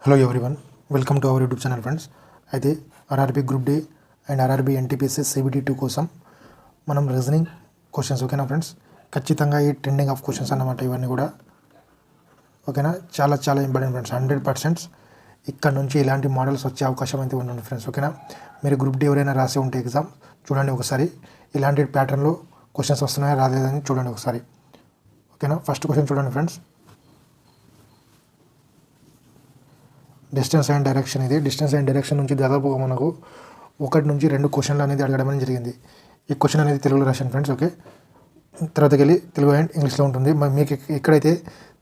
Hello everyone, welcome to our YouTube channel friends. అయితే RRB group D and RRB NTPC CBT2 కోసం మనం reasoning questions, ఓకేనా friends? ఖచ్చితంగా ఈ ట్రెండింగ్ ఆఫ్ క్వశ్చన్స్ అన్నమాట ఇవన్నీ కూడా, ఓకేనా? చాలా చాలా ఇంపార్టెంట్ ఫ్రెండ్స్. 100% ఇక్కడ నుంచి ఇలాంటి మోడల్స్ వచ్చే అవకాశం అయితే ఉంది ఫ్రెండ్స్, ఓకేనా? మీరు గ్రూప్ డి ఎవరైనా రాసి ఉంటే ఎగ్జామ్ చూడండి ఒకసారి, ఇలాంటి ప్యాటర్న్లో క్వశ్చన్స్ వస్తున్నాయా రాలేదని చూడండి ఒకసారి, ఓకేనా? ఫస్ట్ క్వశ్చన్ చూడండి ఫ్రెండ్స్. Distance and direction. ఇది డిస్టెన్స్ అండ్ డైరెక్షన్ నుంచి దాదాపుగా మనకు 1 నుంచి 2 క్వశ్చన్లు అనేది అడగడం అనేది జరిగింది. ఈ క్వశ్చన్ అనేది తెలుగులో రాశాను ఫ్రెండ్స్, ఓకే? తర్వాతకి వెళ్ళి తెలుగు అండ్ ఇంగ్లీష్లో ఉంటుంది. మీకు ఎక్కడైతే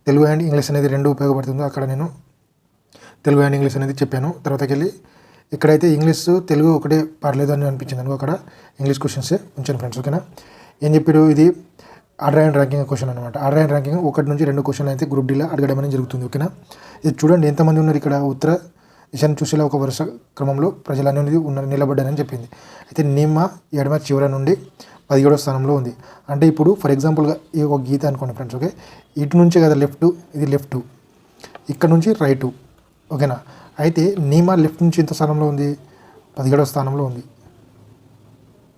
తెలుగు అండ్ ఇంగ్లీష్ అనేది 2 ఉపయోగపడుతుందో అక్కడ నేను తెలుగు అండ్ ఇంగ్లీష్ అనేది చెప్పాను. తర్వాతకి వెళ్ళి ఎక్కడైతే ఇంగ్లీష్ తెలుగు ఒకటే పర్లేదు అని అనిపించింది అనుకో అక్కడ ఇంగ్లీష్ క్వశ్చన్సే ఉంచాను ఫ్రెండ్స్, ఓకేనా? ఏం చెప్పాడు, ఇది ఆర్డర్ అండ్ ర్యాంకింగ్ క్వశ్చన్ అనమాట. ఆర్డర్ అండ్ ర్యాంకింగ్ 1 నుంచి 2 క్వశ్చన్లు అయితే గ్రూప్ డీలో అడగడం అనేది జరుగుతుంది, ఓకేనా? ఇది చూడండి ఎంతమంది ఉన్నారు ఇక్కడ. ఉత్తర దిశను చూసేలా ఒక వరుస క్రమంలో ప్రజలు అనేది నిలబడ్డారని చెప్పింది. అయితే నిమ్మ ఎడమ చివర నుండి 17వ స్థానంలో ఉంది. అంటే ఇప్పుడు ఫర్ ఎగ్జాంపుల్గా ఈ ఒక గీత అనుకోండి ఫ్రెండ్స్, ఓకే? ఇటు నుంచే కదా లెఫ్ట్, ఇది లెఫ్ట్, ఇక్కడ నుంచి రైటు, ఓకేనా? అయితే నిమ్మ లెఫ్ట్ నుంచి ఎంత స్థానంలో ఉంది? 17వ స్థానంలో ఉంది,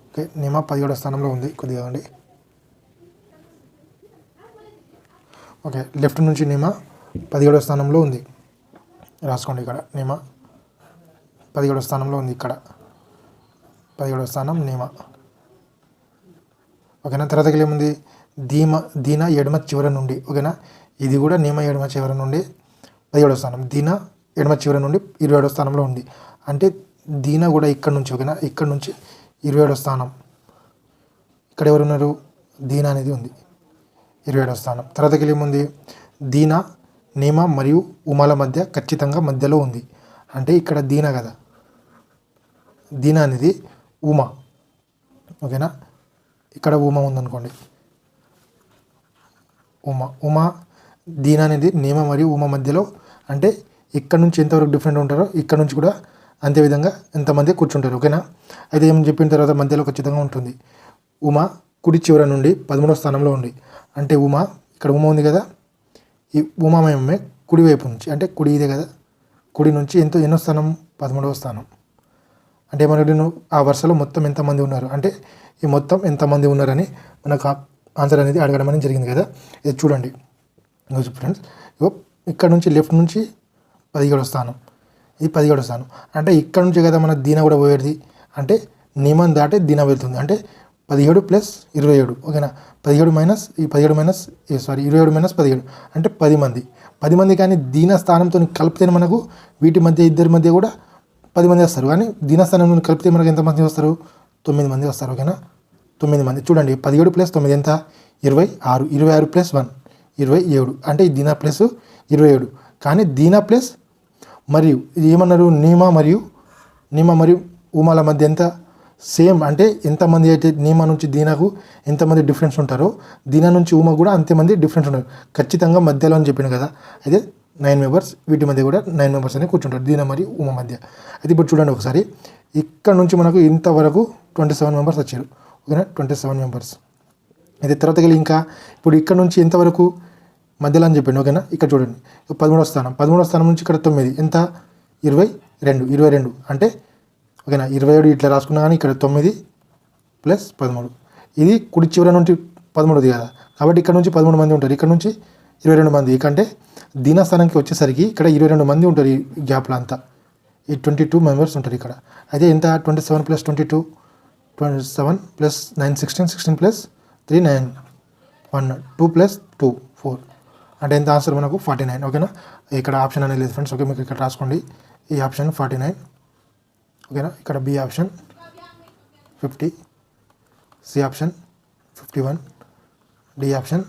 ఓకే? నిమ్మ 17వ స్థానంలో ఉంది. కొద్దిగా అండి, ఓకే? లెఫ్ట్ నుంచి నిమ 17వ స్థానంలో ఉంది, రాసుకోండి. ఇక్కడ నిమ 17వ స్థానంలో ఉంది, ఇక్కడ 17వ స్థానం నిమ, ఓకేనా? తర్వాతకి ఏముంది, దీన ఎడమ చివర నుండి, ఓకేనా? ఇది కూడా నిమ ఎడమ చివర నుండి 17వ స్థానం, దీన ఎడమ చివర నుండి 27వ స్థానంలో ఉంది. అంటే దీన కూడా ఇక్కడ నుంచి, ఓకేనా? ఇక్కడ నుంచి 27వ స్థానం. ఇక్కడ ఎవరున్నారు? దీన అనేది ఉంది, 27వ స్థానం. తర్వాతకి ఏముంది, దీన నిమ మరియు ఉమాల మధ్య ఖచ్చితంగా మధ్యలో ఉంది. అంటే ఇక్కడ దీన కదా, దీన అనేది ఉమా, ఓకేనా? ఇక్కడ ఉమా ఉందనుకోండి, ఉమా దీన అనేది నిమ మరియు ఉమా మధ్యలో. అంటే ఇక్కడ నుంచి ఎంతవరకు డిఫరెంట్ ఉంటారో ఇక్కడ నుంచి కూడా అంతే విధంగా ఎంతమంది కూర్చుంటారు, ఓకేనా? అయితే ఏమని చెప్పిన తర్వాత మధ్యలో ఖచ్చితంగా ఉంటుంది. ఉమా కుడి చివర నుండి 13వ స్థానంలో ఉంది. అంటే ఉమా, ఇక్కడ ఉమా ఉంది కదా, ఈ ఉమామయమే కుడి వైపు నుంచి, అంటే కుడి ఇదే కదా, కుడి నుంచి ఎన్నో స్థానం? 13వ స్థానం. అంటే మనకి ఆ వరుసలో మొత్తం ఎంతమంది ఉన్నారు, అంటే ఈ మొత్తం ఎంతమంది ఉన్నారని మనకు ఆన్సర్ అనేది అడగడం అనేది జరిగింది కదా. ఇది చూడండి ఫ్రెండ్స్, ఇక్కడ నుంచి లెఫ్ట్ నుంచి 17వ స్థానం, ఇది 17వ స్థానం. అంటే ఇక్కడ నుంచి కదా మన దీన కూడా పోయేది. అంటే నియమం దాటి దీన వెళ్తుంది. అంటే 17 + 27, ఓకేనా? 17 మైనస్ 27 మైనస్ 17 అంటే 10 మంది. 10 మంది కానీ దీన స్థానంతో కలిపితే మనకు వీటి మధ్య ఇద్దరి మధ్య కూడా 10 మంది వస్తారు. కానీ దీన స్థానంతో కలిపితే మనకు ఎంతమంది వస్తారు? 9 మంది వస్తారు, ఓకేనా? 9 మంది. చూడండి, 17 + 9 ఎంత? 26. 26 + 1 27. అంటే ఈ దీన ప్లస్ 27. కానీ దీన ప్లస్ మరియు ఇది ఏమన్నారు, నిమ మరియు ఉమాల మధ్య ఎంత? సేమ్. అంటే ఎంతమంది అయితే నిమ నుంచి దీనకు ఎంతమంది డిఫరెన్స్ ఉంటారో దీన నుంచి ఉమ కూడా అంతమంది డిఫరెన్స్ ఉంటారు ఖచ్చితంగా మధ్యలో అని చెప్పాను కదా. అయితే 9 మెంబర్స్, వీటి మధ్య కూడా 9 మెంబర్స్ అనేది కూర్చుంటారు దీన మరియు ఉమ మధ్య. అయితే ఇప్పుడు చూడండి ఒకసారి, ఇక్కడ నుంచి మనకు ఇంతవరకు 27 మెంబర్స్ వచ్చారు, ఓకేనా? 27 మెంబర్స్. అయితే తర్వాతకి వెళ్ళి ఇంకా ఇప్పుడు ఇక్కడ నుంచి ఎంతవరకు మధ్యలో అని చెప్పండి, ఓకేనా? ఇక్కడ చూడండి 13వ స్థానం. 13వ స్థానం నుంచి ఇక్కడ 9 ఎంత? 22. అంటే ఓకేనా, 27 ఇట్లా రాసుకున్నా కానీ ఇక్కడ 9 + 13. ఇది కుడి చివర నుంచి 13ది కదా, కాబట్టి ఇక్కడ నుంచి 13 మంది ఉంటారు, ఇక్కడ నుంచి 22 మంది. ఇకంటే దీన స్థానానికి వచ్చేసరికి ఇక్కడ 22 మంది ఉంటారు ఈ గ్యాప్లో అంతా. ఈ 22 మెంబర్స్ ఉంటారు ఇక్కడ. అయితే ఎంత? 27 + 22, 27 + 9 16, 16 + 3 9, 1 2 + 2 4. అంటే ఎంత ఆన్సర్ మనకు? 49, ఓకేనా? ఇక్కడ ఆప్షన్ అనేది లేదు ఫ్రెండ్స్, ఓకే? మీకు ఇక్కడ రాసుకోండి. ఈ ఆప్షన్ 49, ఓకేనా? ఇక్కడ B option 50, C option 51, D option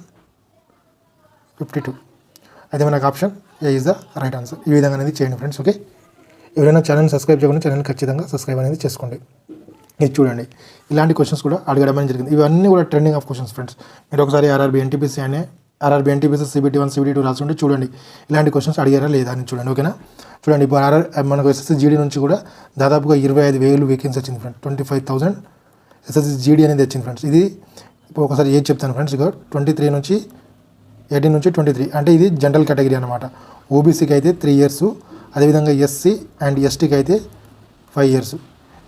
52. అయితే మనకు option A is the right answer. ఈ విధంగా అనేది చేయండి ఫ్రెండ్స్, ఓకే? ఎవరైనా ఛానల్ని సబ్స్క్రైబ్ చేయకుండా ఛానల్ ఖచ్చితంగా సబ్స్క్రైబ్ అనేది చేసుకోండి. ఇది చూడండి, ఇలాంటి క్వశ్చన్స్ కూడా అడగడం అనేది జరిగింది. ఇవన్నీ కూడా ట్రెండింగ్ ఆఫ్ క్వశ్చన్స్ ఫ్రెండ్స్. మీరు ఒకసారి ఆర్ఆర్బీ ఎన్టీపీసీ CBT1 CBT2 రాసుకుంటే చూడండి ఇలాంటి క్వశ్చన్స్ అడిగారా లేదా అని చూడండి, ఓకేనా? చూడండి, ఇప్పుడు మనకు SSC GD నుంచి కూడా దాదాపుగా 25,000 వేకెన్సీ వచ్చింది ఫ్రెండ్స్. 25,000 SSC GD అనేది వచ్చింది ఫ్రెండ్స్. ఇది ఇప్పుడు ఒకసారి ఏది చెప్తాను ఫ్రెండ్స్. ఇక 23 నుంచి 18 నుంచి 23 అంటే ఇది జనరల్ కేటగిరీ అనమాట. ఓబీసీకి అయితే 3 years, అదేవిధంగా ఎస్సీ అండ్ ఎస్టీకి అయితే 5 years.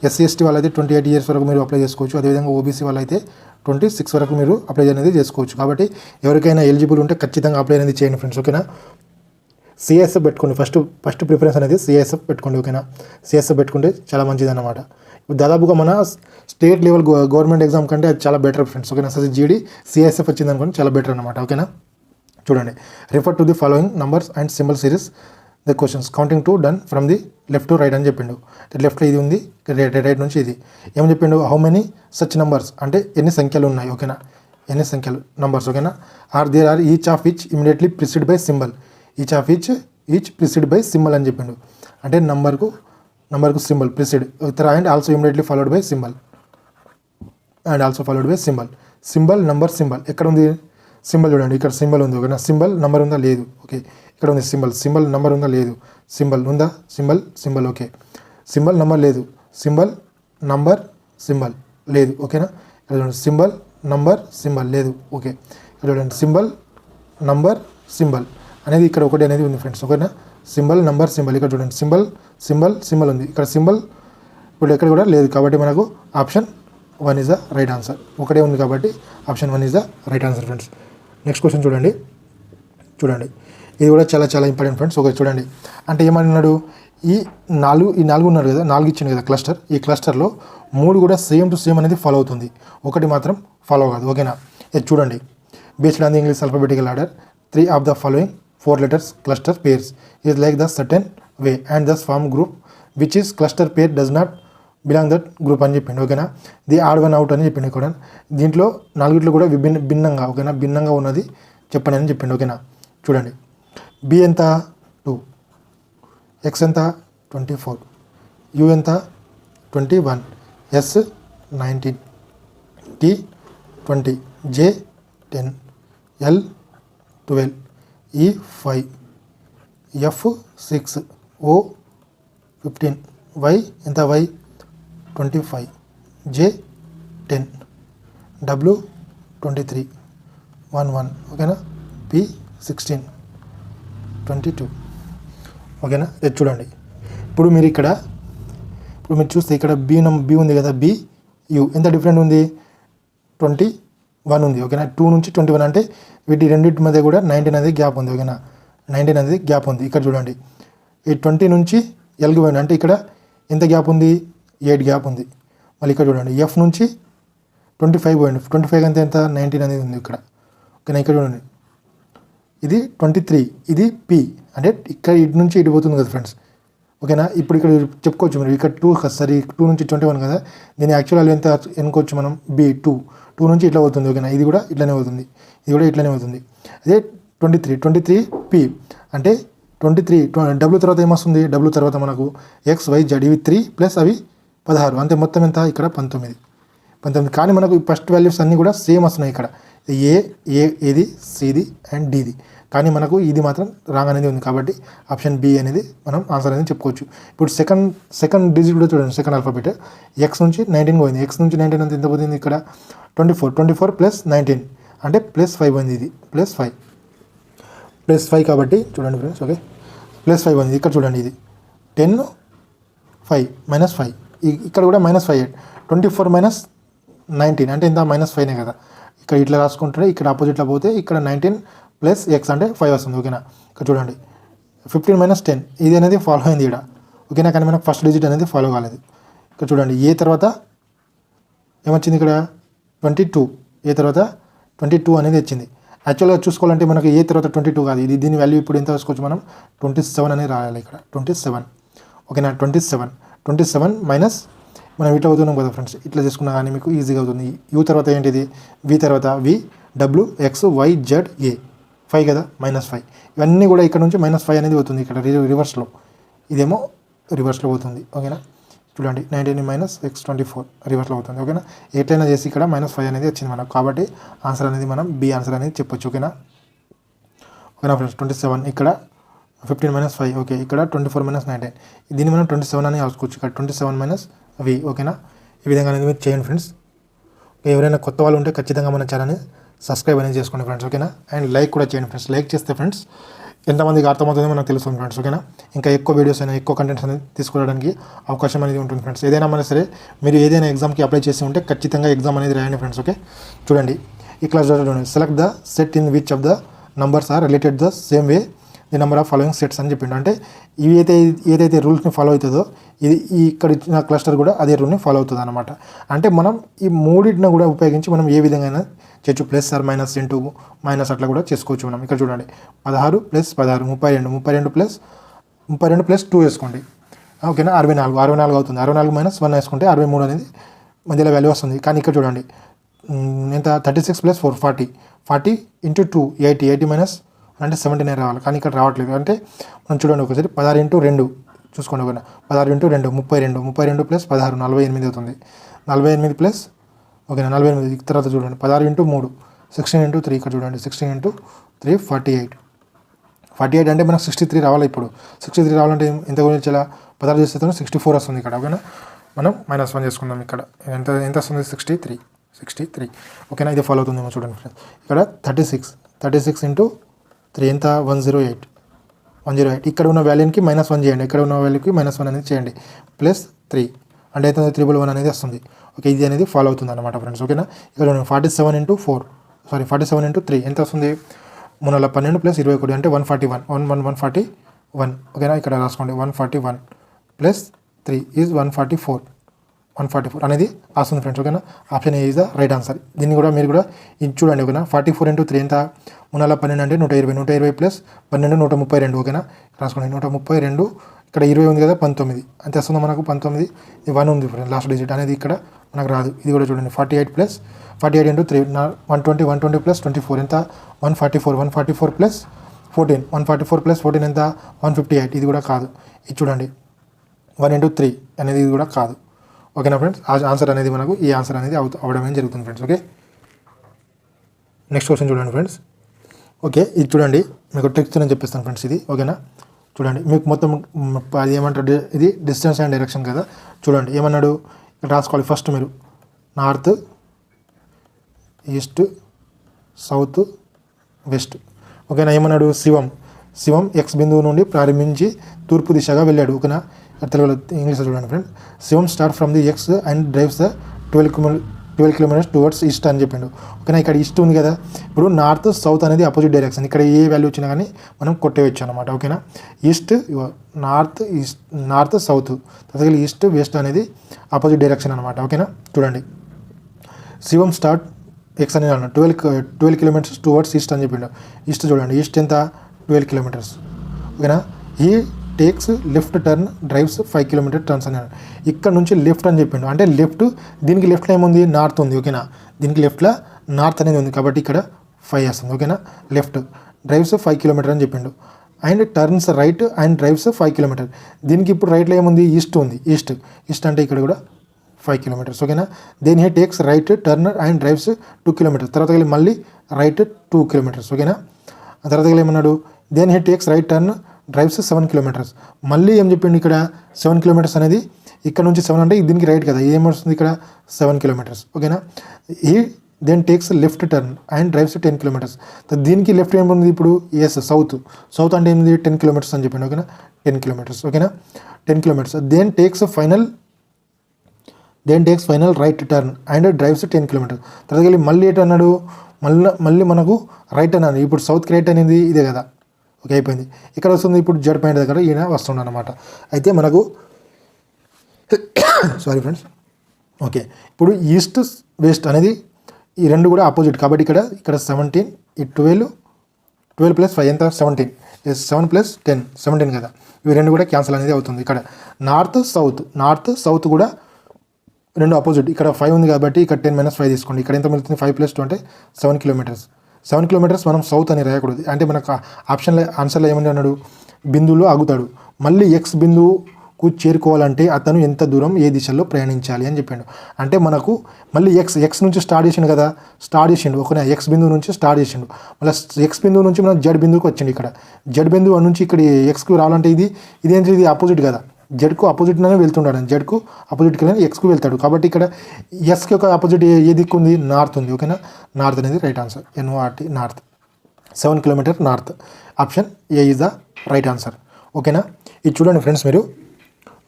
ఎస్సీ ఎస్టీ వాళ్ళైతే 28 years వరకు మీరు అప్లై చేసుకోవచ్చు. అదేవిధంగా ఓబీసీ వాళ్ళైతే 26 వరకు మీరు అప్లై అనేది చేసుకోవచ్చు. కాబట్టి ఎవరికైనా ఎలిజిబుల్ ఉంటే ఖచ్చితంగా అప్లై అనేది చేయండి ఫ్రెండ్స్, ఓకేనా. సిఎస్ఎఫ్ పెట్టుకోండి, ఫస్ట్ ప్రిఫరెన్స్ అనేది సిఎస్ఎఫ్ పెట్టుకోండి, ఓకేనా. సిఎస్ఎఫ్ పెట్టుకుంటే చాలా మంచిది అన్నమాట. దాదాపుగా మన స్టేట్ లెవెల్ గవర్నమెంట్ ఎగ్జామ్ కంటే అది చాలా బెటర్ ఫ్రెండ్స్, ఓకేనా. అసలు జీడీ సిఎస్ఎఫ్ వచ్చింది అనుకోండి, చాలా బెటర్ అనమాట, ఓకేనా. చూడండి, refer to the following numbers and symbol series the questions counting to done from the left to right అని చెప్పిండు. లెఫ్ట్లో ఇది ఉంది, రైట్ నుంచి ఇది. ఏమని చెప్పిండు, హౌ మెనీ సచ్ నంబర్స్ అంటే ఎన్ని సంఖ్యలు ఉన్నాయి, ఓకేనా. ఎన్ని సంఖ్యలు నంబర్స్, ఓకేనా. There are each of which immediately preceded by symbol. Each preceded by symbol అని చెప్పిండు. అంటే నంబర్కు symbol preceded and also immediately followed by symbol symbol number symbol. ఎక్కడ ఉంది సింబల్, చూడండి ఇక్కడ సింబల్ ఉంది, ఓకేనా. సింబల్ నంబర్ ఉందా, లేదు, ఓకే. ఇక్కడ ఉంది సింబల్ నంబర్ ఉందా, లేదు. సింబల్ ఉందా, సింబల్ ఓకే. సింబల్ నంబర్ లేదు, సింబల్ నంబర్ సింబల్ లేదు, ఓకేనా. ఇక్కడ చూడండి సింబల్ నంబర్ సింబల్ లేదు, ఓకే. ఇక్కడ చూడండి సింబల్ నంబర్ సింబల్ అనేది ఇక్కడ ఒకటి అనేది ఉంది ఫ్రెండ్స్, ఓకేనా. సింబల్ నంబర్ సింబల్, ఇక్కడ చూడండి సింబల్ ఉంది, ఇక్కడ సింబల్ ఇప్పుడు ఎక్కడ కూడా లేదు. కాబట్టి మనకు option 1 is the right answer. ఒకటే ఉంది కాబట్టి option 1 is the right answer friends. Next question చూడండి, ఇది కూడా చాలా చాలా ఇంపార్టెంట్ ఫ్రెండ్స్. ఓకే, చూడండి. అంటే ఏమన్నాడు, ఈ నాలుగు ఉన్నారు కదా, 4 ఇచ్చింది కదా క్లస్టర్. ఈ క్లస్టర్లో 3 కూడా సేమ్ టు సేమ్ అనేది ఫాలో అవుతుంది, ఒకటి మాత్రం ఫాలో కాదు, ఓకేనా. ఇది చూడండి, based on the English alphabetical order 3 of the following 4 letters cluster pairs is like the certain way and thus form group which is cluster pair does not belong that group అని చెప్పిండు, ఓకేనా. The odd one out అని చెప్పిండు కూడా. దీంట్లో 4 కూడా భిన్నంగా, ఓకేనా, భిన్నంగా ఉన్నది చెప్పండి అని చెప్పిండు, ఓకేనా. చూడండి, బి ఎంత 2, ఎక్స్ ఎంత 24, యు ఎంత 21, ఎస్ 19, టీ 20, జే 10, ఎల్ 12, ఈ 5, ఎఫ్ 6, ఓ 15, వై ఎంత 25, జే 10, డబ్ల్యూ 23, 11, ఓకేనా. పి 16, 22, ఓకేనా. ఇది చూడండి, ఇప్పుడు మీరు చూస్తే ఇక్కడ బి ఉంది కదా, బి యు ఎంత డిఫరెంట్ ఉంది, 21 ఉంది, ఓకేనా. 2 నుంచి 21 అంటే వీటి రెండింటి మధ్య కూడా 19 అనేది గ్యాప్ ఉంది, ఓకేనా. 19 అనేది గ్యాప్ ఉంది. ఇక్కడ చూడండి, ఈ 20 నుంచి ఎల్కి పోయింది అంటే ఇక్కడ ఎంత గ్యాప్ ఉంది, 8 గ్యాప్ ఉంది. మళ్ళీ ఇక్కడ చూడండి, ఎఫ్ నుంచి 25 పోయింది, 25 అంతే ఎంత 19 అనేది ఉంది ఇక్కడ, ఓకేనా. ఇక్కడ చూడండి, ఇది 23, ఇది పి అంటే ఇక్కడ ఇటు నుంచి ఇటు పోతుంది కదా ఫ్రెండ్స్, ఓకేనా. ఇప్పుడు ఇక్కడ చెప్పుకోవచ్చు మీరు, ఇక్కడ 2 సరే 2 నుంచి 21 కదా, దీని యాక్చువల్ ఎంత ఎన్నుకోవచ్చు మనం, బి 2 నుంచి ఇట్లా పోతుంది, ఓకేనా. ఇది కూడా ఇట్లనే అవుతుంది, ఇది కూడా ఇట్లనే అవుతుంది. అదే 23 పి అంటే 23 డబ్ల్యూ తర్వాత ఏమొస్తుంది, డబ్ల్యూ తర్వాత మనకు ఎక్స్ వై జెడ్, ఇవి 3 ప్లస్ అవి 16 అంతే, మొత్తం ఎంత ఇక్కడ 19. కానీ మనకు ఫస్ట్ వాల్యూస్ అన్నీ కూడా సేమ్ వస్తున్నాయి ఇక్కడ, ఏది సిది అండ్ డిది. కానీ మనకు ఇది మాత్రం రాంగ్ అనేది ఉంది, కాబట్టి ఆప్షన్ బి అనేది మనం ఆన్సర్ అనేది చెప్పుకోవచ్చు. ఇప్పుడు సెకండ్ డిజిట్ కూడా చూడండి, సెకండ్ ఆల్ఫాబెట్ ఎక్స్ నుంచి 19 పోయింది, ఎక్స్ నుంచి 19 అంత ఎంత పోతుంది ఇక్కడ 24 ప్లస్ 19 అంటే +5 పోయింది, ఇది +5 కాబట్టి చూడండి ఫ్రెండ్స్, ఓకే +5 పోయింది. ఇక్కడ చూడండి, ఇది 10 5 -5, ఇక్కడ కూడా -5, 24 - 19 అంటే ఎంత -5నే కదా. ఇక్కడ ఇట్లా రాసుకుంటే ఇక్కడ ఆపోజిట్లో పోతే ఇక్కడ 19 ప్లస్ ఎక్స్ అంటే 5 వస్తుంది, ఓకేనా. ఇక్కడ చూడండి 15 - 10 ఇది అనేది ఫాలో అయింది ఇక్కడ, ఓకేనా. కానీ మనకు ఫస్ట్ డిజిట్ అనేది ఫాలో కాలేదు. ఇక్కడ చూడండి, ఏ తర్వాత ఏమొచ్చింది ఇక్కడ 22, ఏ తర్వాత 22 అనేది వచ్చింది. యాక్చువల్గా చూసుకోవాలంటే మనకు ఏ తర్వాత 22 కాదు, ఇది దీని వాల్యూ ఇప్పుడు ఎంత వేసుకోవచ్చు మనం 27 అనేది రాయాలి ఇక్కడ 27, ఓకేనా. 27 మైనస్ మనం ఇట్లా అవుతున్నాం కదా ఫ్రెండ్స్, ఇట్లా చేసుకున్నా కానీ మీకు ఈజీగా అవుతుంది. యూ తర్వాత ఏంటిది, వి తర్వాత V W X Y Z A 5 కదా, -5 ఇవన్నీ కూడా ఇక్కడ నుంచి -5 అనేది అవుతుంది ఇక్కడ రివర్స్లో, ఇదేమో రివర్స్లో అవుతుంది, ఓకేనా. చూడండి 19 - x 24 రివర్స్లో అవుతుంది, ఓకేనా. ఎట్లయినా చేసి ఇక్కడ -5 అనేది వచ్చింది మనకు, కాబట్టి ఆన్సర్ అనేది మనం బి ఆన్సర్ అనేది చెప్పొచ్చు, ఓకేనా ఫ్రెండ్స్. 27 ఇక్కడ 15 - 5, ఓకే. ఇక్కడ 24 - 19 దీన్ని మనం 27 అని రాసుకోవచ్చు, ఇక్కడ 27 - వి, ఓకేనా. ఈ విధంగా అనేది మీరు చేయండి ఫ్రెండ్స్. ఎవరైనా కొత్త వాళ్ళు ఉంటే ఖచ్చితంగా మన ఛానల్ని సబ్స్క్రైబ్ అనేది చేసుకోండి ఫ్రెండ్స్, ఓకేనా. అండ్ లైక్ కూడా చేయండి ఫ్రెండ్స్. లైక్ చేస్తే ఫ్రెండ్స్ ఎంతమందికి అర్థమవుతుందో మనకు తెలుస్తుంది ఫ్రెండ్స్. ఓకేనా, ఇంకా ఎక్కువ వీడియోస్ అయినా ఎక్కువ కంటెంట్స్ అనేది తీసుకోవడానికి అవకాశం అనేది ఉంటుంది ఫ్రెండ్స్. ఏదైనా మన సరే మీరు ఏదైనా ఎగ్జామ్కి అప్లై చేసి ఉంటే ఖచ్చితంగా ఎగ్జామ్ అనేది రాయండి ఫ్రెండ్స్. ఓకే, చూడండి ఈ క్లాస్ చూడండి. Select the set in which of the numbers are related the same way the number of following sets అని చెప్పిండు. అంటే ఇవి ఏదైతే రూల్స్ని ఫాలో అవుతుందో ఇది ఇక్కడ ఇచ్చిన క్లస్టర్ కూడా అదే రూల్ని ఫాలో అవుతుంది అనమాట. అంటే మనం ఈ మూడింటిని కూడా ఉపయోగించి మనం ఏ విధంగా చేయొచ్చు, plus or minus into minus అట్లా కూడా చేసుకోవచ్చు మనం. ఇక్కడ చూడండి 16 + 16 32 32 + 2 వేసుకోండి. ఓకేనా, 64 అవుతుంది. 64 - 1 వేసుకుంటే 63 అనేది మధ్యలో వాల్యూ వస్తుంది. కానీ ఇక్కడ చూడండి ఎంత 36 + 4 40 40 × 2 80 80 - అంటే 79 రావాలి. కానీ ఇక్కడ రావట్లేదు. అంటే మనం చూడండి ఒకసారి 16 × 2 చూసుకోండి. ఓకేనా, 16 × 2 32 32 + 16 48 అవుతుంది. 48 ప్లస్ ఓకేనా 48. తర్వాత చూడండి 16 × 3 16 × 3 ఇక్కడ చూడండి 16 × 3 48 అంటే మనకు 63 రావాలి. ఇప్పుడు 63 రావాలంటే ఎంత గురించి ఇలా 16 చేస్తే 64 వస్తుంది ఇక్కడ. ఓకేనా, మనం -1 చేసుకుందాం. ఇక్కడ ఎంత వస్తుంది 63. ఓకేనా, ఇది ఫాలో అవుతుందేమో చూడండి ఫ్రెండ్స్. ఇక్కడ 36 × 3 ఎంత 108. ఇక్కడ ఉన్న వాల్యూకి -1 చేయండి. ఇక్కడ ఉన్న వాల్యూకి -1 అనేది చేయండి. +3 అంటే అయితే 311 అనేది వస్తుంది. ఓకే, ఇది అనేది ఫాలో అవుతుంది అనమాట ఫ్రెండ్స్. ఓకేనా, ఇక్కడ 47 × 3 ఎంత వస్తుంది 312 + 21 అంటే 141. ఓకేనా, ఇక్కడ రాసుకోండి 141 + 3 ఈజ్ 144 అనేది వస్తుంది ఫ్రెండ్స్. ఓకేనా, option A is the right answer. దీన్ని కూడా మీరు కూడా ఇది చూడండి. ఓకేనా, 44 × 3 ఎంత 312 అంటే 120 + 12 132. ఓకేనా, రాసుకోండి 132. ఇక్కడ 20 ఉంది కదా 19 అంతే వస్తుందో మనకు 19. 1 ఉంది ఫ్రెండ్స్ లాస్ట్ డిజిట్ అనేది ఇక్కడ మనకు రాదు. ఇది కూడా చూడండి 48 + 48 × 3 120 + 24 ఎంత 144 144 + 14 144 + 14 ఎంత 158. ఇది కూడా కాదు. ఇది చూడండి 1 × 3 అనేది ఇది కూడా కాదు. ఓకేనా ఫ్రెండ్స్, ఆన్సర్ అనేది మనకు ఈ ఆన్సర్ అనేది అవడమే జరుగుతుంది ఫ్రెండ్స్. ఓకే, నెక్స్ట్ క్వశ్చన్ చూడండి ఫ్రెండ్స్. ఓకే, ఇది చూడండి మీకు ట్రిక్స్ నేను చెప్పిస్తాను ఫ్రెండ్స్. ఇది ఓకేనా, చూడండి మీకు మొత్తం అది ఏమంటారు, ఇది డిస్టెన్స్ అండ్ డైరెక్షన్ కదా. చూడండి ఏమన్నాడు ఇక్కడ రాసుకోవాలి. ఫస్ట్ మీరు నార్త్ ఈస్ట్ సౌత్ వెస్ట్. ఓకేనా, ఏమన్నాడు శివం ఎక్స్ బిందువు నుండి ప్రారంభించి తూర్పు దిశగా వెళ్ళాడు. ఓకేనా, తెలుగులో ఇంగ్లీష్లో చూడండి friends. Shivam start from the X and drives the 12 kilometres towards east అని చెప్పిండు. ఓకేనా, ఇక్కడ ఈస్ట్ ఉంది కదా. ఇప్పుడు నార్త్ సౌత్ అనేది అపోజిట్ డైరెక్షన్. ఇక్కడ ఏ వాల్యూ వచ్చినా కానీ మనం కొట్టేయచ్చు అనమాట. ఓకేనా, నార్త్ సౌత్ తర్వాత ఈస్ట్ వెస్ట్ అనేది అపోజిట్ డైరెక్షన్ అనమాట. ఓకేనా, చూడండి శివం స్టార్ట్ ఎక్స్ అనేది 12 కిలోమీటర్స్ టువర్డ్స్ ఈస్ట్ అని చెప్పిండు. ఈస్ట్ చూడండి, ఈస్ట్ ఎంత 12 కిలోమీటర్స్. ఓకేనా, ఈ takes left turn drives 5 kilometre turns అని. ఇక్కడ నుంచి లెఫ్ట్ అని చెప్పిండు. అంటే లెఫ్ట్ దీనికి లెఫ్ట్లో ఏముంది నార్త్ ఉంది. ఓకేనా, దీనికి లెఫ్ట్లో నార్త్ అనేది ఉంది కాబట్టి ఇక్కడ 5 వస్తుంది. ఓకేనా, లెఫ్ట్ డ్రైవ్స్ 5 కిలోమీటర్ అని చెప్పిండు. And turns right and drives 5 kilometre. దీనికి ఇప్పుడు రైట్లో ఏముంది ఈస్ట్ ఉంది. ఈస్ట్ అంటే ఇక్కడ కూడా 5 కిలోమీటర్స్. ఓకేనా, then he takes right turn and drives 2 kilometres. తర్వాత వెళ్ళి మళ్ళీ రైట్ 2 కిలోమీటర్స్. ఓకేనా, ఆ తర్వాత వెళ్ళి ఏమన్నాడు then he takes right turn drives 7 kilometres. మళ్ళీ ఏం చెప్పిండు ఇక్కడ 7 కిలోమీటర్స్ అనేది ఇక్కడ నుంచి 7 అంటే దీనికి రైట్ కదా, ఏమొస్తుంది ఇక్కడ 7 కిలోమీటర్స్. ఓకేనా, ఈ then takes left turn and drives 10 kilometres. దీనికి లెఫ్ట్ ఏముంది ఇప్పుడు సౌత్ అంటే ఏంది 10 కిలోమీటర్స్ అని చెప్పిండు. ఓకేనా, 10 కిలోమీటర్స్. ఓకేనా, 10 kilometres. Then takes final right turn and drives 10 kilometres. తర్వాత వెళ్ళి మళ్ళీ ఎటు అన్నాడు మళ్ళీ మనకు రైట్ అన్నాడు. ఇప్పుడు సౌత్కి రైట్ అనేది ఇదే కదా. ఓకే, అయిపోయింది. ఇక్కడ వస్తుంది ఇప్పుడు జెడ్ పాయింట్ దగ్గర ఈయన వస్తుండ అనమాట. అయితే మనకు సారీ ఫ్రెండ్స్. ఓకే, ఇప్పుడు ఈస్ట్ వెస్ట్ అనేది ఈ రెండు కూడా ఆపోజిట్ కాబట్టి ఇక్కడ 17 ఈ 12 + 5 ఎంత 17 7 + 10 17 కదా. ఇవి రెండు కూడా క్యాన్సిల్ అనేది అవుతుంది. ఇక్కడ నార్త్ సౌత్ కూడా రెండు ఆపోజిట్. ఇక్కడ 5 ఉంది కాబట్టి ఇక్కడ 10 - 5 తీసుకోండి. ఇక్కడ ఎంత మిగులుతుంది 5 + 2 అంటే 7 కిలోమీటర్స్. 7 కిలోమీటర్స్ మనం సౌత్ అని రాయకూడదు. అంటే మనకు ఆన్సర్లో ఏమని అన్నాడు బిందువులో ఆగుతాడు. మళ్ళీ ఎక్స్ బిందువుకు చేరుకోవాలంటే అతను ఎంత దూరం ఏ దిశలో ప్రయాణించాలి అని చెప్పాడు. అంటే మనకు మళ్ళీ ఎక్స్ నుంచి స్టార్ట్ చేసిండు. ఒక ఎక్స్ బిందువు నుంచి స్టార్ట్ చేసిండు. మళ్ళీ ఎక్స్ బిందువు నుంచి మనం జెడ్ బిందువుకి వచ్చిండు. ఇక్కడ జెడ్ బిందువు నుంచి ఇక్కడ ఎక్స్కి రావాలంటే ఇదేంటి ఇది ఆపోజిట్ కదా. జెడ్కు ఆపోజిట్లోనే వెళ్తుంటాడు. జెడ్కు ఆపోజిట్కి వెళ్ళి ఎక్స్కు వెళ్తాడు. కాబట్టి ఇక్కడ ఎస్కి ఒక ఆపోజిట్ ఏ దిక్కు ఉంది నార్త్ ఉంది. ఓకేనా, నార్త్ అనేది right answer. NORT north 7 kilometre north. Option A is the right answer. ఓకేనా, ఇది చూడండి ఫ్రెండ్స్ మీరు.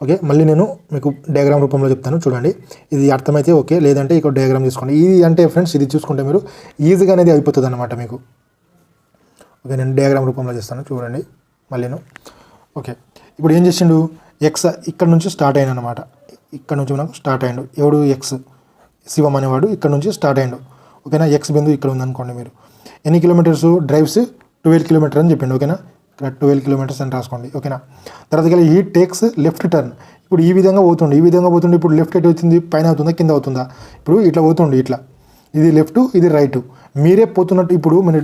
ఓకే, మళ్ళీ నేను మీకు డయాగ్రామ్ రూపంలో చెప్తాను చూడండి. ఇది అర్థమైతే ఓకే, లేదంటే ఇక్కడ డయాగ్రామ్ తీసుకోండి. ఇది అంటే ఫ్రెండ్స్ ఇది చూసుకుంటే మీరు ఈజీగా అనేది అయిపోతుంది అనమాట మీకు. ఓకే, నేను డయాగ్రామ్ రూపంలో చేస్తాను చూడండి మళ్ళీను. ఓకే, ఇప్పుడు ఏం చేసిండు, ఎక్స్ ఇక్కడ నుంచి స్టార్ట్ అయ్యాను అనమాట. ఇక్కడ నుంచి మనకు స్టార్ట్ అయ్యాడు ఎవడు, ఎక్స్ శివం అనేవాడు ఇక్కడ నుంచి స్టార్ట్ అయ్యాడు. ఓకేనా, ఎక్స్ బిందు ఇక్కడ ఉందనుకోండి మీరు. ఎన్ని కిలోమీటర్స్ డ్రైవ్స్ 12 కిలోమీటర్ అని చెప్పిండు. ఓకేనా, ఇక్కడ 12 కిలోమీటర్స్ అని రాసుకోండి. ఓకేనా, తర్వాత హీ టేక్స్ లెఫ్ట్ టర్న్. ఇప్పుడు ఈ విధంగా పోతుండే ఇప్పుడు లెఫ్ట్ ఎటు అవుతుంది, పైన అవుతుందా కింద అవుతుందా, ఇప్పుడు ఇట్లా పోతుండే ఇట్లా, ఇది లెఫ్ట్ ఇది రైట్. మీరే పోతున్నట్టు ఇప్పుడు మీరు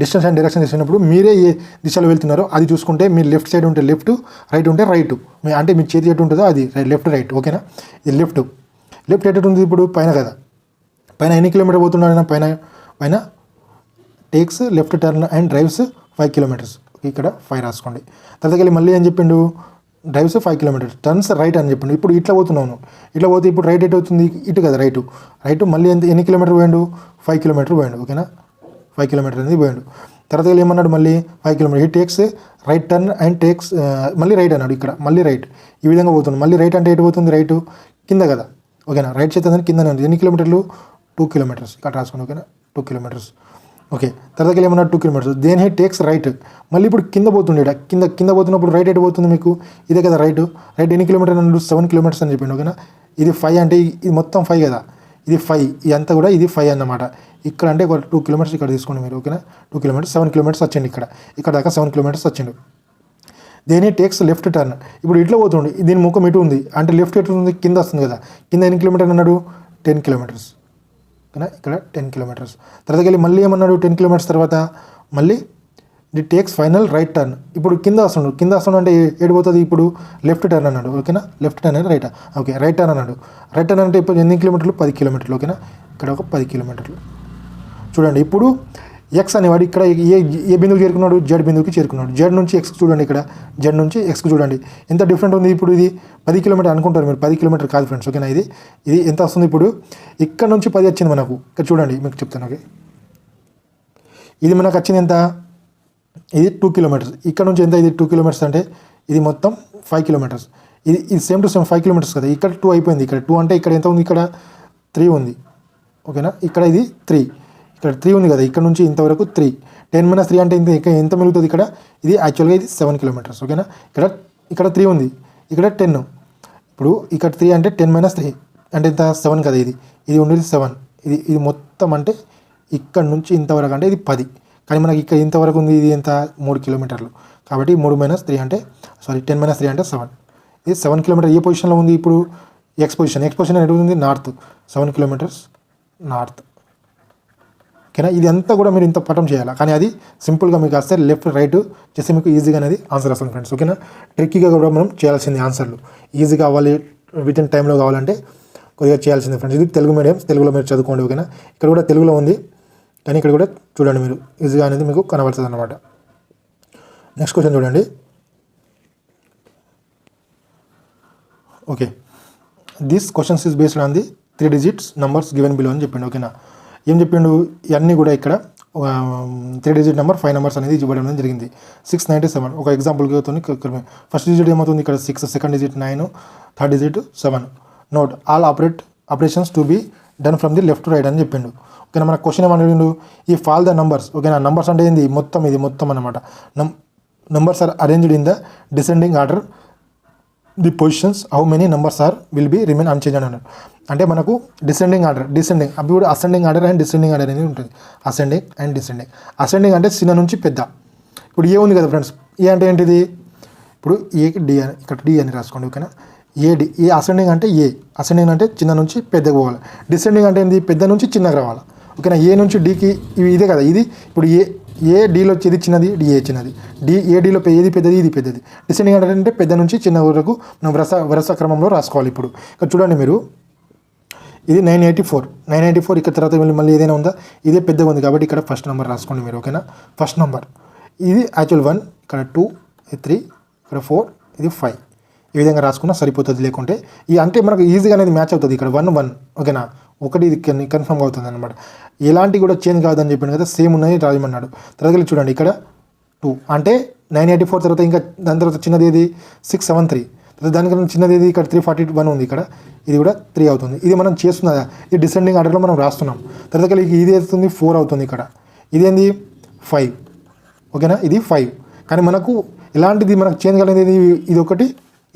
డిస్టెన్స్ అండ్ డైరెక్షన్ చేసినప్పుడు మీరే ఏ దిశలో వెళ్తున్నారో అది చూసుకుంటే మీరు లెఫ్ట్ సైడ్ ఉంటే లెఫ్ట్, రైట్ ఉంటే రైట్. అంటే మీ చేతి ఎటు ఉంటుందో అది లెఫ్ట్ రైట్. ఓకేనా, ఇది లెఫ్ట్ ఎటు ఉంది ఇప్పుడు పైన కదా, పైన ఎన్ని కిలోమీటర్ పోతున్నాడు, పైన takes left turn and drives 5 kilometres. ఇక్కడ 5 రాసుకోండి. తర్వాత మళ్ళీ ఏం చెప్పిండు, డ్రైవ్స్ 5 కిలోమీటర్స్, టర్న్స్ రైట్ అని చెప్పిండు. ఇప్పుడు ఇట్లా పోతున్నాను, ఇట్లా పోతే ఇప్పుడు రైట్ ఎటు అవుతుంది, ఇటు కదా రైట్ మళ్ళీ ఎన్ని కిలోమీటర్ పోయాడు, 5 కిలోమీటర్ పోయాడు. ఓకేనా, 5 కిలోమీటర్ అనేది పోయాడు. తర్వాత ఏమన్నాడు, మళ్ళీ 5 కిలోమీటర్ ఈ takes right turn and takes మళ్ళీ రైట్ అన్నాడు. ఇక్కడ మళ్ళీ రైట్ ఈ విధంగా పోతుంది. మళ్ళీ రైట్ అంటే ఎటు పోతుంది, రైట్ కింద కదా. ఓకేనా, రైట్ చేద్దాం కింద ఎన్ని కిలోమీటర్లు, 2 కిలోమీటర్స్ ఇక్కడ రాసుకోండి. ఓకేనా, 2 కిలోమీటర్స్. ఓకే, తర్వాత ఏమన్నా 2 kilometres. Then he takes right. మళ్ళీ ఇప్పుడు కింద పోతుండే, కింద పోతున్నప్పుడు రైట్ ఎటు పోతుంది మీకు, ఇదే కదా రైట్ ఎన్ని కిలోమీటర్ అన్నాడు, 7 కిలోమీటర్స్ అని చెప్పిండు. ఓకేనా, ఇది 5 అంటే ఇది మొత్తం 5 కదా, ఇది 5 ఇదంతా కూడా ఇది 5 అన్నమాట. ఇక్కడ అంటే ఒక 2 కిలోమీటర్స్ ఇక్కడ తీసుకోండి మీరు. ఓకేనా, 2 కిలోమీటర్స్ 7 కిలోమీటర్స్ వచ్చింది. ఇక్కడ దాకా 7 కిలోమీటర్స్ వచ్చిండు. దేని టేక్స్ లెఫ్ట్ టర్న్. ఇప్పుడు ఇట్లా పోతుండే, దీని ముఖం ఇటు ఉంది అంటే లెఫ్ట్ ఎటు ఉంది, కింద వస్తుంది కదా. కింద ఎన్ని కిలోమీటర్ అన్నాడు, 10 కిలోమీటర్స్. ఓకేనా, ఇక్కడ 10 కిలోమీటర్స్. తర్వాత మళ్ళీ ఏమన్నాడు, 10 కిలోమీటర్స్ తర్వాత మళ్ళీ the takes final right turn. ఇప్పుడు కింద వస్తున్నాడు అంటే ఏడిపోతుంది, ఇప్పుడు లెఫ్ట్ టర్న్ అన్నాడు. ఓకేనా, లెఫ్ట్ టర్న్ అని రైట్. ఓకే, రైట్ టర్న్ అన్నాడు. రైట్ టర్న్ అంటే ఇప్పుడు ఎన్ని కిలోమీటర్లు, 10 కిలోమీటర్లు. ఓకేనా, ఇక్కడ ఒక 10 కిలోమీటర్లు. చూడండి ఇప్పుడు ఎక్స్ అనేవాడు ఇక్కడ ఏ బిందువుకి చేరుకున్నాడు, జెడ్ బిందువుకి చేరుకున్నాడు. జెడ్ నుంచి ఎక్స్కి చూడండి, ఇక్కడ జెడ్ నుంచి ఎక్స్కి చూడండి ఎంత డిఫరెంట్ ఉంది. ఇప్పుడు ఇది 10 కిలోమీటర్ అనుకుంటారు మీరు, 10 కిలోమీటర్ కాదు ఫ్రెండ్స్. ఓకేనా, ఇది ఎంత వస్తుంది, ఇప్పుడు ఇక్కడ నుంచి 10 వచ్చింది మనకు. ఇక్కడ చూడండి మీకు చెప్తాను. ఓకే, ఇది మనకు వచ్చింది ఎంత, ఇది 2 కిలోమీటర్స్. ఇక్కడ నుంచి ఎంత, ఇది 2 కిలోమీటర్స్ అంటే ఇది మొత్తం 5 కిలోమీటర్స్. ఇది సేమ్ టు సేమ్ 5 కిలోమీటర్స్ కదా. ఇక్కడ 2 అయిపోయింది. ఇక్కడ 2 అంటే ఇక్కడ ఎంత ఉంది, ఇక్కడ 3 ఉంది. ఓకేనా, ఇక్కడ ఇది 3, ఇక్కడ 3 ఉంది కదా. ఇక్కడ నుంచి ఇంతవరకు 3, 10 - 3 అంటే ఎంత మిగులుతుంది ఇక్కడ, ఇది యాక్చువల్గా ఇది 7 కిలోమీటర్స్. ఓకేనా, ఇక్కడ 3 ఉంది, ఇక్కడ 10. ఇప్పుడు ఇక్కడ 3 అంటే 10 - 3 అంటే ఎంత, 7 కదా. ఇది ఉండేది 7. ఇది మొత్తం అంటే ఇక్కడ నుంచి ఇంతవరకు అంటే ఇది 10. కానీ మనకి ఇక్కడ ఇంతవరకు ఉంది, ఇది ఎంత, 3 కిలోమీటర్లు. కాబట్టి 3 - 3 అంటే 10 - 3 అంటే 7. ఇది 7 కిలోమీటర్. ఏ పొజిషన్లో ఉంది ఇప్పుడు, ఎక్స్ పొజిషన్ ఎటు ఉంది, నార్త్. 7 kilometres north. ఓకేనా, ఇది అంతా కూడా మీరు ఇంత పటం చేయాలి. కానీ అది సింపుల్గా మీకు వస్తే లెఫ్ట్ రైట్ చేస్తే మీకు ఈజీగా అనేది ఆన్సర్ వస్తుంది ఫ్రెండ్స్. ఓకేనా, ట్రిక్కీగా కూడా మనం చేయాల్సింది ఆన్సర్లు ఈజీగా అవ్వాలి, విత్ ఇన్ టైంలో కావాలంటే కొద్దిగా చేయాల్సింది ఫ్రెండ్స్. ఇది తెలుగు మీడియం, తెలుగులో మీరు చదువుకోండి. ఓకేనా, ఇక్కడ కూడా తెలుగులో ఉంది కానీ ఇక్కడ కూడా చూడండి మీరు ఈజీగా అనేది మీకు కనబడుతుంది అన్నమాట. నెక్స్ట్ క్వశ్చన్ చూడండి. Okay, this questions is based on the 3 digits numbers given below అని చెప్పిండు. ఓకేనా, ఏం చెప్పిండు, ఇవన్నీ కూడా ఇక్కడ 3 digit నెంబర్ 5 numbers అనేది ఇవ్వడం జరిగింది. 697 ఒక ఎగ్జాంపుల్కి అవుతుంది. ఫస్ట్ డిజిట్ ఏమవుతుంది, ఇక్కడ 6, second digit 9, third digit 7. Note all operations to be done from the left to right అని చెప్పిండు. ఓకేనా, మన క్వశ్చన్ ఏమన్నాడు, ఈ ఫాల్ ద నంబర్స్. ఓకేనా, నంబర్స్ అంటే ఏంది, ఇది మొత్తం అనమాట. Numbers are arranged in the descending order the positions how many numbers will be remain unchange అని అన్నాడు. అంటే మనకు డిసెండింగ్ అవి కూడా ascending order and descending order అనేది ఉంటుంది. అసెండింగ్ అంటే చిన్న నుంచి పెద్ద. ఇప్పుడు ఏ ఉంది కదా ఫ్రెండ్స్, ఏ అంటే ఏంటిది, ఇప్పుడు ఏకి డి అని ఇక్కడ డి అని రాసుకోండి. ఓకేనా, ఏ అసెండింగ్ అంటే అసెండింగ్ అంటే చిన్న నుంచి పెద్దగా పోవాలి. డిసెండింగ్ అంటే ఏంది, పెద్ద నుంచి చిన్నగా రావాలి. ఓకేనా, ఏ నుంచి డీకి ఇదే కదా. ఇది ఇప్పుడు ఏ డీలో వచ్చేది చిన్నది, ఏ చిన్నది. ఏ డీలో ఏది పెద్దది, ఇది పెద్దది. డిసెండింగ్ అంటే పెద్ద నుంచి చిన్న వరకు మనం వరుస క్రమంలో రాసుకోవాలి. ఇప్పుడు ఇక్కడ చూడండి మీరు, ఇది 984 ఇక్కడ తర్వాత మళ్ళీ ఏదైనా ఉందా, ఇదే పెద్దగా ఉంది కాబట్టి ఇక్కడ ఫస్ట్ నెంబర్ రాసుకోండి మీరు. ఓకేనా, ఫస్ట్ నెంబర్ ఇది యాక్చువల్ 1, ఇక్కడ 2, 3, ఇక్కడ 4, ఇది 5. ఈ విధంగా రాసుకున్నా సరిపోతుంది. లేకుంటే అంటే మనకు ఈజీగా అనేది మ్యాచ్ అవుతుంది. ఇక్కడ 1, 1. ఓకేనా, ఒకటి ఇది కన్ఫర్మ్ అవుతుంది అనమాట. ఎలాంటి కూడా చేంజ్ కావద్దని చెప్పింది కదా, సేమ్ ఉన్నాయి రాయమన్నాడు. తర్వాత చూడండి ఇక్కడ 2 అంటే 984 తర్వాత ఇంకా దాని తర్వాత చిన్నది ఏది 673, తర్వాత దానికన్నా చిన్నది ఏది ఇక్కడ 341 ఉంది, ఇక్కడ ఇది కూడా 3 అవుతుంది. ఇది మనం చేస్తున్నదా ఈ డిసెండింగ్ ఆర్డర్లో మనం రాస్తున్నాం. తర్వాత ఇది అవుతుంది 4 అవుతుంది, ఇక్కడ ఇదేంది 5, ఓకేనా, ఇది 5. కానీ మనకు ఎలాంటిది మనకు చేంజ్ కాలేదు, ఇదొకటి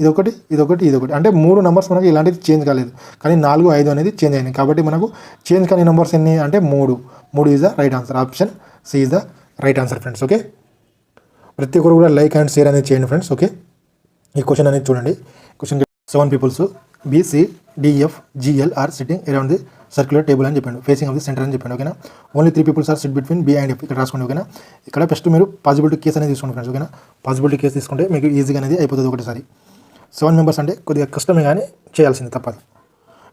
ఇదొకటి ఇదొకటి ఇదొకటి, అంటే 3 నెంబర్స్ మనకి ఇలాంటిది చేంజ్ కాలేదు, కానీ 4, 5 అనేది చేంజ్ అయింది. కాబట్టి మనకు చేంజ్ కాని నెంబర్స్ ఎన్ని అంటే 3 is the right answer. Option C is the right answer friends. Okay, ప్రతి ఒక్కరు కూడా లైక్ అండ్ షేర్ అనేది చేయండి ఫ్రెండ్స్. ఓకే, ఈ క్వశ్చన్ అనేది చూడండి. Question 7 peoples BCDFGL are sitting around the circular table అని చెప్పండి, ఫేసింగ్ ఆఫ్ ది సెంటర్ అని చెప్పండి. ఓకేనా, only 3 peoples are sit between B and F ఇక్కడ రాసుకోండి. ఓకేనా, ఇక్కడ ఫస్ట్ మీరు పాసిబిలిటీ కేసు అనేది తీసుకోండి ఫ్రెండ్స్. ఓకేనా, పాసిబిలిటీ కేసు తీసుకుంటే మీకు ఈజీగా అనేది అయిపోతుంది ఒకటిసారి. 7 మెంబర్స్ అంటే కొద్దిగా కష్టమే కానీ చేయాల్సింది తప్పదు.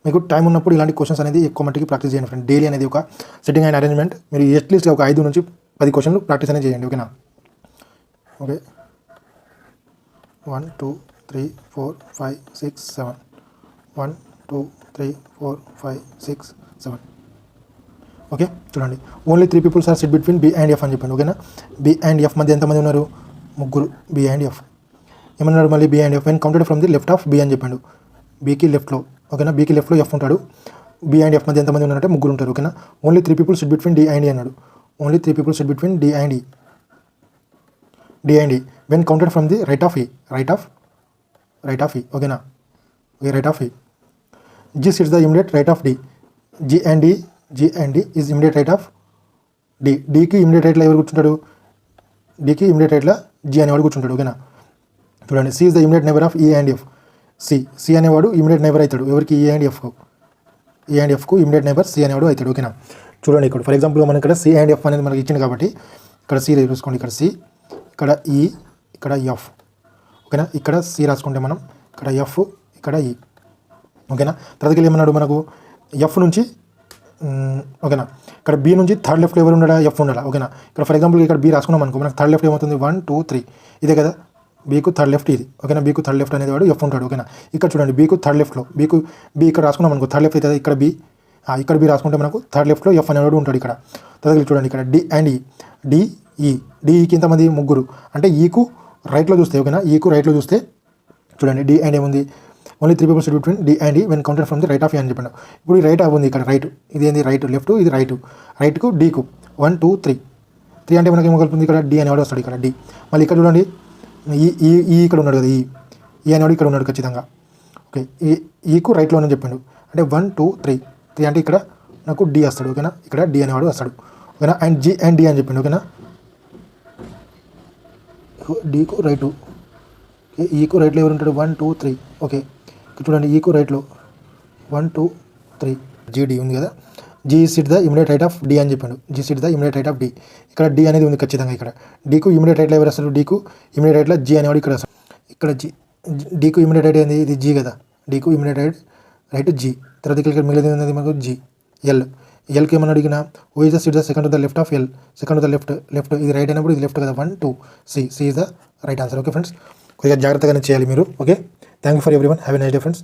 మీకు టైం ఉన్నప్పుడు ఇలాంటి క్వశ్చన్స్ అనేది ఎక్కువ మట్టికి ప్రాక్టీస్ చేయండి ఫ్రెండ్. డైలీ అనేది ఒక సెట్టింగ్ అండ్ అరేంజ్మెంట్ మీరు అట్లీస్ట్ ఒక 5 నుంచి 10 క్వశ్చన్లు ప్రాక్టీస్ అనేది చేయండి. ఓకేనా, ఓకే 1 2 3 4 5 6 7 1 2 3 4 5 6 7. ఓకే, చూడండి only 3 peoples are sit between B and F అని చెప్పండి. ఓకేనా, B అండ్ F మధ్య ఎంతమంది ఉన్నారు? 3 B అండ్ F. ఏమన్నాడు మళ్ళీ B and F when counted from the left of B అని చెప్పాడు. బీకి లెఫ్ట్లో, ఓకేనా, బీకి లెఫ్ట్లో F ఉంటాడు. B అండ్ F మధ్య ఎంతమంది ఉన్నారంటే 3 ఉంటారు. ఓకేనా, only 3 peoples sit between D and E అన్నాడు. Only 3 peoples sit between D and E when counted from the right of E. Right of E. ఓకేనా, okay, right of E. G sits the immediate right of D. G and D is immediate right of D. Dకి immediate రైట్లో ఎవరు కూర్చుంటాడు? Dకి immediate రైట్లో G అనేవాడు కూర్చుంటాడు. ఓకేనా, చూడండి C is the immediate neighbor of E and F. C అనేవాడు immediate neighbour అవుతాడు ఎవరికి? E and Fకు ఇమ్మీడియట్ నైబర్ C అనేవాడు అవుతాడు. ఓకేనా, చూడండి ఇక్కడ ఫర్ ఎగ్జాంపుల్ మనం ఇక్కడ C and F అనేది మనకి ఇచ్చింది కాబట్టి ఇక్కడ C రాసుకోండి, ఇక్కడ C, ఇక్కడ E, ఇక్కడ F. ఓకేనా, ఇక్కడ C రాసుకుంటే మనం ఇక్కడ F, ఇక్కడ E. ఓకేనా, తర్వాతకి ఏమన్నాడు మనకు F నుంచి, ఓకేనా, ఇక్కడ B నుంచి థర్డ్ లెఫ్ట్లో ఎవరు ఉండాలా? F ఉండాలా. ఓకేనా, ఇక్కడ ఫర్ ఎగ్జాంపుల్ ఇక్కడ B రాసుకున్నాం అనుకో, మనకు థర్డ్ లెఫ్ట్ ఏమవుతుంది? 1 2 3 ఇదే కదా, బీకు థర్డ్ లెఫ్ట్ ఇది. ఓకేనా, బీకు థర్డ్ లెఫ్ట్ అనేది వాడు F ఉంటాడు. ఓకేనా, ఇక్కడ చూడండి బీకు థర్డ్ లెఫ్ట్లో B ఇక్కడ రాసుకున్నాం అనుకో, థర్డ్ లెఫ్ట్ అవుతుంది, ఇక్కడ ఇక్కడ B రాసుకుంటే మనకు థర్డ్ లెఫ్ట్లో F అనేవాడు ఉంటాడు. ఇక్కడ తర్వాత చూడండి ఇక్కడ D అండ్ E. DEకి ఎంతమంది? 3 అంటే ఈకు రైట్లో చూస్తే, ఓకేనా, ఈకు రైట్లో చూస్తే చూడండి D అండ్ ఏముంది? Only 3 peoples between D and E when counted from the right of E అని చెప్పాను. ఇప్పుడు ఈ రైట్ ఆఫ్ ఉంది, ఇక్కడ రైట్, ఇది ఏంది రైట్, లెఫ్ట్ ఇది రైట్కు Dకు 1 2 3 అంటే మనకి ఏమవుతుంది? ఇక్కడ D అనేవాడు వస్తాడు, ఇక్కడ D. మళ్ళీ ఇక్కడ చూడండి ఈ ఇక్కడ ఉన్నాడు కదా, ఈ అనేవాడు ఇక్కడ ఉన్నాడు ఖచ్చితంగా. ఓకే, ఈకు రైట్లో అని చెప్పిండు అంటే 1 2 3 అంటే ఇక్కడ నాకు D వస్తాడు. ఓకేనా, ఇక్కడ D అనేవాడు వస్తాడు. ఓకేనా, అండ్ G అండ్ D అని చెప్పిండు. ఓకేనా, Dకు రైటు, ఈకు రైట్లో ఎవరు ఉంటాడు? 1 2 3. ఓకే, చూడండి ఈకు రైట్లో 1 2 3 GD ఉంది కదా, G SIT the immediate right of D అని చెప్పాడు. G SIT the immediate right of D. ఇక్కడ D అనేది ఉంది ఖచ్చితంగా. ఇక్కడ Dకు ఇమిడియట్ రైట్లో ఎవరు వస్తారు? Dకు ఇమిడియట్ రైట్లో G అనేవాడు ఇక్కడ వస్తాడు. ఇక్కడ Dకు ఇమిడియట్ రైట్ ఏంది? ఇది G కదా, Dకు ఇమిడియట్ రైట్ G. తర్వాత ఇక్కడ మిగిలింది ఉన్నది మనకు G L. Lకి ఏమన్నా అడిగినా who is the sit the second to the left of L. Second to the left ఇది రైట్ అయినప్పుడు ఇది లెఫ్ట్ కదా, 1 2 C is the right answer. Okay friends, కొద్దిగా జాగ్రత్తగానే చేయాలి మీరు. Okay, thank you for everyone, have a nice day friends.